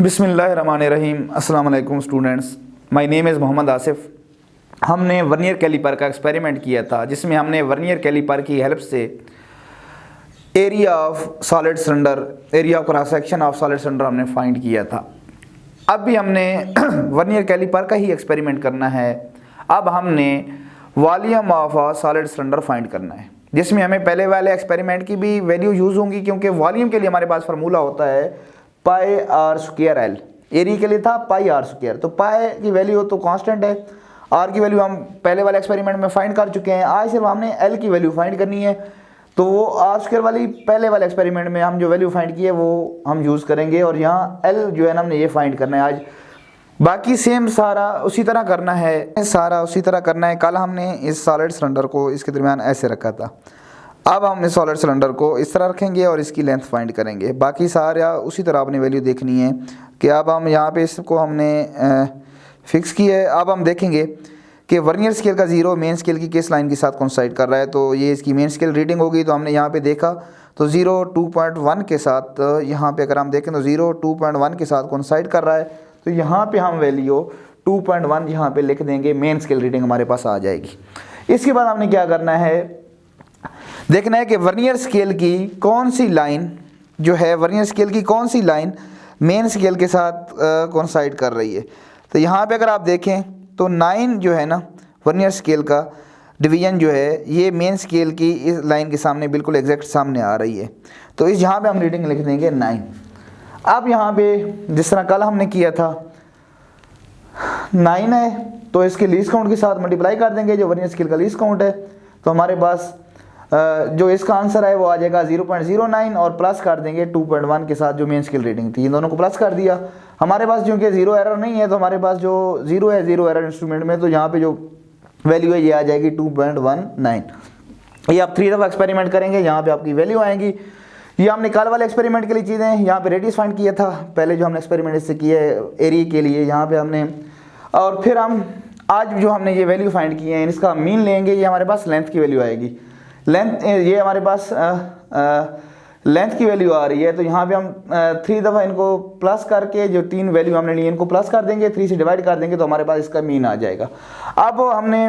बिस्मिल्लाहिर्रहमानिर्रहीम। अस्सलाम वालेकुम students, my name is Mohammad Asif. हमने वर्नियर कैलिपर का एक्सपेरिमेंट किया था जिसमें हमने वर्नियर कैलिपर की हेल्प से area of solid cylinder, area of cross section of solid cylinder हमने फाइंड किया था। अब भी हमने वर्नियर कैलिपर का ही एक्सपेरिमेंट करना है। अब हमने volume of a solid cylinder find करना है, जिसमें हमें पहले वाले एक्सपेरिमेंट की भी वैल्यू यूज़ होंगी, क्योंकि वॉल्यूम के लिए हमारे पास फार्मूला होता है पाई आर स्क्वायर एल। एरिया के लिए था पाई आर स्क्वायर, तो पाई की वैल्यू तो कांस्टेंट है, आर की वैल्यू हम पहले वाले एक्सपेरिमेंट में फाइंड कर चुके हैं। आज सिर्फ हमने एल की वैल्यू फाइंड करनी है, तो वो आर स्क्वायर वाली पहले वाले एक्सपेरिमेंट में हम जो वैल्यू फाइंड की है वो हम यूज़ करेंगे, और यहाँ एल जो है ना हमने ये फाइंड करना है आज। बाकी सेम सारा उसी तरह करना है, सारा उसी तरह करना है। कल हमने इस सॉलिड सिलेंडर को इसके दरमियान ऐसे रखा था, अब हम इस सॉलिड सिलेंडर को इस तरह रखेंगे और इसकी लेंथ फाइंड करेंगे। बाकी सारा उसी तरह अपनी वैल्यू देखनी है कि अब हम यहाँ पे इसको हमने फिक्स किया है। अब हम देखेंगे कि वर्नियर स्केल का ज़ीरो मेन स्केल की किस लाइन के साथ कोइंसाइड कर रहा है। तो ये इसकी मेन स्केल रीडिंग होगी, तो हमने यहाँ पे देखा तो 0 2.1 के साथ, यहाँ पे अगर हम देखें तो 0 2.1 के साथ कोइंसाइड कर रहा है, तो यहाँ पे हम वैल्यू 2.1 यहाँ पे लिख देंगे, मेन स्केल रीडिंग हमारे पास आ जाएगी। इसके बाद हमने क्या करना है, देखना है कि वर्नियर स्केल की कौन सी लाइन जो है, वर्नियर स्केल की कौन सी लाइन मेन स्केल के साथ कोइंसाइड कर रही है। तो यहाँ पे अगर आप देखें तो 9 जो है ना वर्नियर स्केल का डिवीजन जो है, ये मेन स्केल की इस लाइन के सामने बिल्कुल एग्जैक्ट सामने आ रही है, तो इस यहाँ पे हम रीडिंग लिख देंगे 9। अब यहाँ पे जिस तरह कल हमने किया था 9 है, तो इसके लीस्ट काउंट के साथ मल्टीप्लाई कर देंगे जो वर्नियर स्केल का लीस्ट काउंट है, तो हमारे पास जो इसका आंसर है वो आ जाएगा 0.09, और प्लस कर देंगे 2.1 के साथ जो मेन स्केल रेटिंग थी, इन दोनों को प्लस कर दिया। हमारे पास क्योंकि ज़ीरो एरर नहीं है, तो हमारे पास जो ज़ीरो है, ज़ीरो एरर इंस्ट्रूमेंट में, तो यहाँ पे जो वैल्यू है ये आ जाएगी 2.19। ये आप 3 दफ़ा एक्सपेरिमेंट करेंगे, यहाँ पे आपकी वैल्यू आएगी। ये हमने कल वाले एक्सपेरिमेंट के लिए चीज़ें, यहाँ पे रेडियस फाइंड किया था पहले जो हमने एक्सपेरिमेंट इससे किया है एरिया के लिए, यहाँ पे हमने, और फिर हम आज जो हमने ये वैल्यू फाइंड की है इसका मीन लेंगे। ये हमारे पास लेंथ की वैल्यू आएगी, लेंथ ये हमारे पास लेंथ की वैल्यू आ रही है, तो यहाँ पे हम 3 दफ़ा इनको प्लस करके जो 3 वैल्यू हमने ली इनको प्लस कर देंगे, 3 से डिवाइड कर देंगे, तो हमारे पास इसका मीन आ जाएगा। अब हमने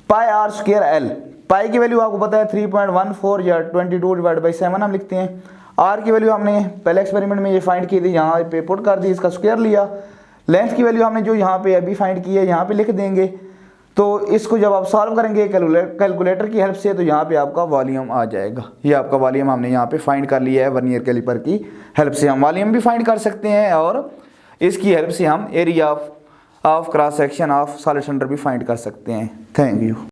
पाई आर स्क्वायर एल, पाई की वैल्यू आपको पता है 3.14 या 22/7 हम लिखते हैं। आर की वैल्यू हमने पहले एक्सपेरिमेंट में ये फाइंड की थी, यहाँ पे पुट कर दी, इसका स्क्वायर लिया। लेंथ की वैल्यू हमने जो यहाँ पे अभी फाइंड की है यहाँ पे लिख देंगे, तो इसको जब आप सॉल्व करेंगे कैलकुलेटर की हेल्प से, तो यहाँ पे आपका वॉल्यूम आ जाएगा। ये आपका वॉल्यूम हमने यहाँ पे फाइंड कर लिया है। वर्नियर कैलिपर की हेल्प से हम वॉल्यूम भी फाइंड कर सकते हैं, और इसकी हेल्प से हम area of cross section of solid cylinder भी फाइंड कर सकते हैं। Thank you.